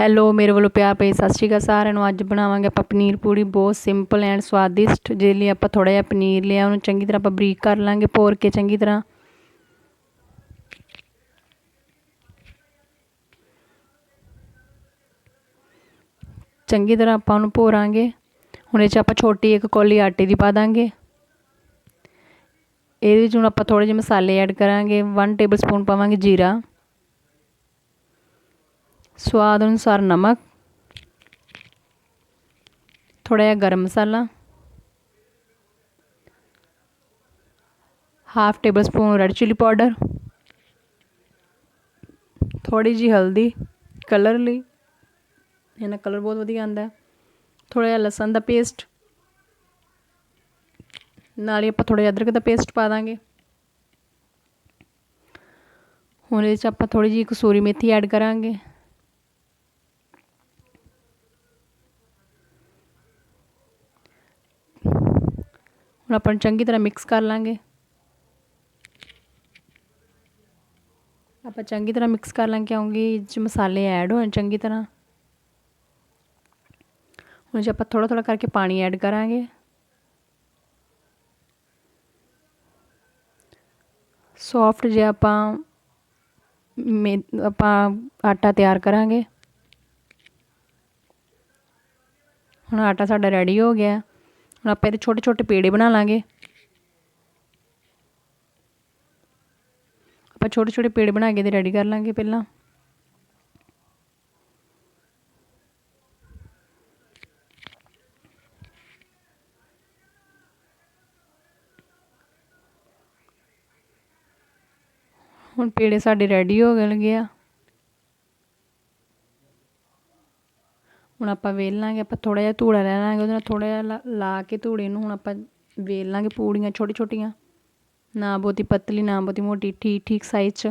Hello ਮੇਰੇ ਵੱਲੋਂ ਪਿਆਰ ਭਰੀ ਸਤਿ ਸ਼੍ਰੀ ਅਕਾਲ ਸਾਰਿਆਂ ਨੂੰ। ਅੱਜ ਬਣਾਵਾਂਗੇ ਆਪਾਂ ਪਨੀਰ ਪੂੜੀ, ਬਹੁਤ ਸਿੰਪਲ ਐਂਡ ਸਵਾਦਿਸ਼ਟ। ਜਿਹਦੇ ਲਈ ਆਪਾਂ ਥੋੜ੍ਹਾ ਜਿਹਾ ਪਨੀਰ ਲਿਆ, ਉਹਨੂੰ ਚੰਗੀ ਤਰ੍ਹਾਂ ਆਪਾਂ ਬਰੀਕ ਕਰ ਲਾਂਗੇ, ਭੋਰ ਕੇ ਚੰਗੀ ਤਰ੍ਹਾਂ। ਚੰਗੀ ਤਰ੍ਹਾਂ ਆਪਾਂ ਉਹਨੂੰ ਭੋਰਾਂਗੇ। ਹੁਣ ਇਹ 'ਚ ਆਪਾਂ ਛੋਟੀ ਇੱਕ ਕੌਲੀ ਆਟੇ ਦੀ ਪਾ ਦਾਂਗੇ। ਇਹਦੇ ਵਿੱਚ ਹੁਣ ਆਪਾਂ ਥੋੜ੍ਹੇ ਜਿਹੇ ਮਸਾਲੇ ਐਡ ਕਰਾਂਗੇ। 1 ਟੇਬਲ ਸਪੂਨ ਪਾਵਾਂਗੇ ਜੀਰਾ, ਸਵਾਦ ਅਨੁਸਾਰ ਨਮਕ, ਥੋੜ੍ਹਾ ਜਿਹਾ ਗਰਮ ਮਸਾਲਾ, 1/2 table spoon red chilli powder, ਥੋੜ੍ਹੀ ਜਿਹੀ ਹਲਦੀ ਕਲਰ ਲਈ, ਇਹਨਾਂ ਕਲਰ ਬਹੁਤ ਵਧੀਆ ਆਉਂਦਾ। ਥੋੜ੍ਹਾ ਜਿਹਾ ਲਸਣ ਦਾ ਪੇਸਟ, ਨਾਲ ਹੀ ਆਪਾਂ ਥੋੜ੍ਹਾ ਜਿਹਾ ਅਦਰਕ ਦਾ ਪੇਸਟ ਪਾ ਦਾਂਗੇ। ਹੁਣ ਇਹਦੇ 'ਚ ਆਪਾਂ ਥੋੜ੍ਹੀ ਜਿਹੀ ਕਸੂਰੀ ਮੇਥੀ ਐਡ ਕਰਾਂਗੇ। ਹੁਣ ਆਪਾਂ ਚੰਗੀ ਤਰ੍ਹਾਂ ਮਿਕਸ ਕਰ ਲਾਂਗੇ। ਆਪਾਂ ਚੰਗੀ ਤਰ੍ਹਾਂ ਮਿਕਸ ਕਰ ਲਾਂਗੇ ਕਿਉਂਕਿ ਇਹ 'ਚ ਮਸਾਲੇ ਐਡ ਹੋਣ ਚੰਗੀ ਤਰ੍ਹਾਂ। ਹੁਣ ਜੇ ਆਪਾਂ ਥੋੜ੍ਹਾ ਥੋੜ੍ਹਾ ਕਰਕੇ ਪਾਣੀ ਐਡ ਕਰਾਂਗੇ। ਸੌਫਟ ਜਿਹਾ ਆਪਾਂ ਆਟਾ ਤਿਆਰ ਕਰਾਂਗੇ। ਹੁਣ ਆਟਾ ਸਾਡਾ ਰੈਡੀ ਹੋ ਗਿਆ। ਹੁਣ ਆਪਾਂ ਇਹਦੇ ਛੋਟੇ ਛੋਟੇ ਪੇੜੇ ਬਣਾ ਲਾਂਗੇ। ਆਪਾਂ ਛੋਟੇ ਛੋਟੇ ਪੇੜੇ ਬਣਾ ਕੇ ਇਹਦੇ ਰੈਡੀ ਕਰ ਲਾਂਗੇ ਪਹਿਲਾਂ। ਹੁਣ ਪੇੜੇ ਸਾਡੇ ਰੈਡੀ ਹੋ ਗਏ ਆ। ਹੁਣ ਆਪਾਂ ਵੇਲ ਲਾਂਗੇ। ਆਪਾਂ ਥੋੜ੍ਹਾ ਜਿਹਾ ਧੂੜਾ ਲੈ ਲਾਂਗੇ, ਉਹਦੇ ਨਾਲ ਥੋੜ੍ਹਾ ਜਿਹਾ ਲਾ ਕੇ ਧੂੜੇ ਨੂੰ ਹੁਣ ਆਪਾਂ ਵੇਲ ਲਾਂਗੇ ਪੂੜੀਆਂ ਛੋਟੀ ਛੋਟੀਆਂ, ਨਾ ਬਹੁਤੀ ਪਤਲੀ ਨਾ ਬਹੁਤੀ ਮੋਟੀ, ਠੀਕ ਠੀਕ ਸਾਈਜ਼ 'ਚ।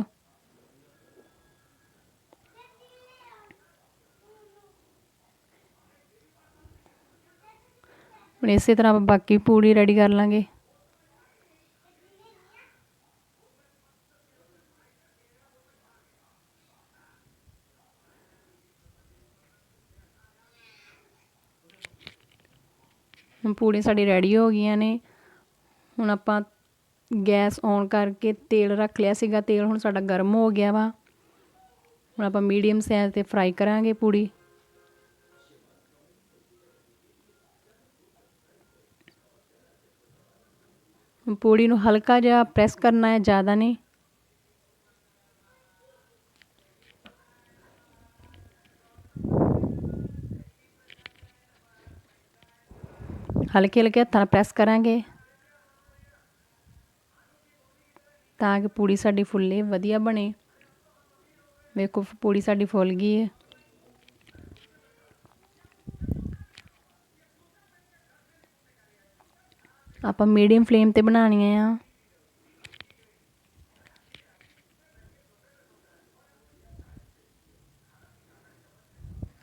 ਹੁਣ ਇਸੇ ਤਰ੍ਹਾਂ ਆਪਾਂ ਬਾਕੀ ਪੂੜੀ ਰੈਡੀ ਕਰ ਲਾਂਗੇ। ਹੁਣ ਪੂੜੀਆਂ ਸਾਡੀ ਰੈਡੀ ਹੋ ਗਈਆਂ ਨੇ। ਹੁਣ ਆਪਾਂ ਗੈਸ ਔਨ ਕਰਕੇ ਤੇਲ ਰੱਖ ਲਿਆ ਸੀਗਾ। ਤੇਲ ਹੁਣ ਸਾਡਾ ਗਰਮ ਹੋ ਗਿਆ ਵਾ। ਹੁਣ ਆਪਾਂ ਮੀਡੀਅਮ ਸਾਈਜ਼ 'ਤੇ ਫਰਾਈ ਕਰਾਂਗੇ ਪੂੜੀ। ਪੂੜੀ ਨੂੰ ਹਲਕਾ ਜਿਹਾ ਪ੍ਰੈਸ ਕਰਨਾ ਹੈ, ਜ਼ਿਆਦਾ ਨਹੀਂ। ਹਲਕੇ ਹਲਕੇ ਹੱਥਾਂ ਨਾਲ ਪ੍ਰੈਸ ਕਰਾਂਗੇ ਤਾਂ ਕਿ ਪੂੜੀ ਸਾਡੀ ਫੁੱਲੇ ਵਧੀਆ ਬਣੇ। ਵੇਖੋ ਪੂੜੀ ਸਾਡੀ ਫੁੱਲ ਗਈ ਹੈ। ਆਪਾਂ ਮੀਡੀਅਮ ਫਲੇਮ 'ਤੇ ਬਣਾਉਣੀਆਂ ਆ।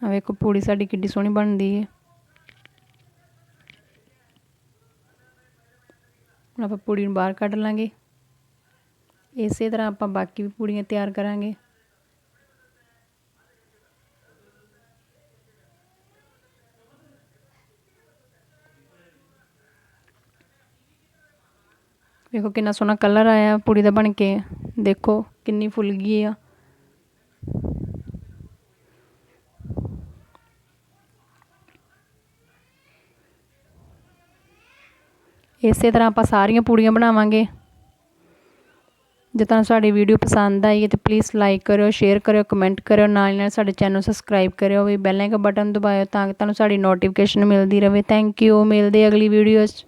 ਵੇਖੋ ਪੂੜੀ ਸਾਡੀ ਕਿੱਡੀ ਸੋਹਣੀ ਬਣਦੀ ਹੈ। ਹੁਣ ਆਪਾਂ ਪੂੜੀ ਨੂੰ ਬਾਹਰ ਕੱਢ ਲਾਂਗੇ। ਇਸੇ ਤਰ੍ਹਾਂ ਆਪਾਂ ਬਾਕੀ ਵੀ ਪੂੜੀਆਂ ਤਿਆਰ ਕਰਾਂਗੇ। ਵੇਖੋ ਕਿੰਨਾ ਸੋਹਣਾ ਕਲਰ ਆਇਆ ਪੂੜੀ ਦਾ ਬਣ ਕੇ। ਦੇਖੋ ਕਿੰਨੀ ਫੁੱਲ ਗਈ ਆ। ਇਸੇ ਤਰ੍ਹਾਂ ਆਪਾਂ ਸਾਰੀਆਂ ਪੂੜੀਆਂ ਬਣਾਵਾਂਗੇ। ਜੇ ਤੁਹਾਨੂੰ ਸਾਡੀ ਵੀਡੀਓ ਪਸੰਦ ਆਈ ਹੈ ਤਾਂ ਪਲੀਜ਼ ਲਾਈਕ ਕਰਿਓ, ਸ਼ੇਅਰ ਕਰਿਓ, ਕਮੈਂਟ ਕਰਿਓ। ਨਾਲ ਸਾਡੇ ਚੈਨਲ ਨੂੰ ਸਬਸਕ੍ਰਾਈਬ ਕਰਿਓ, ਵੀ ਬੈਲ ਆਈਕਨ ਬਟਨ ਦਬਾਇਓ ਤਾਂ ਕਿ ਤੁਹਾਨੂੰ ਸਾਡੀ ਨੋਟੀਫਿਕੇਸ਼ਨ ਮਿਲਦੀ ਰਹੇ। Thank you. ਮਿਲਦੇ ਅਗਲੀ ਵੀਡੀਓ 'ਚ।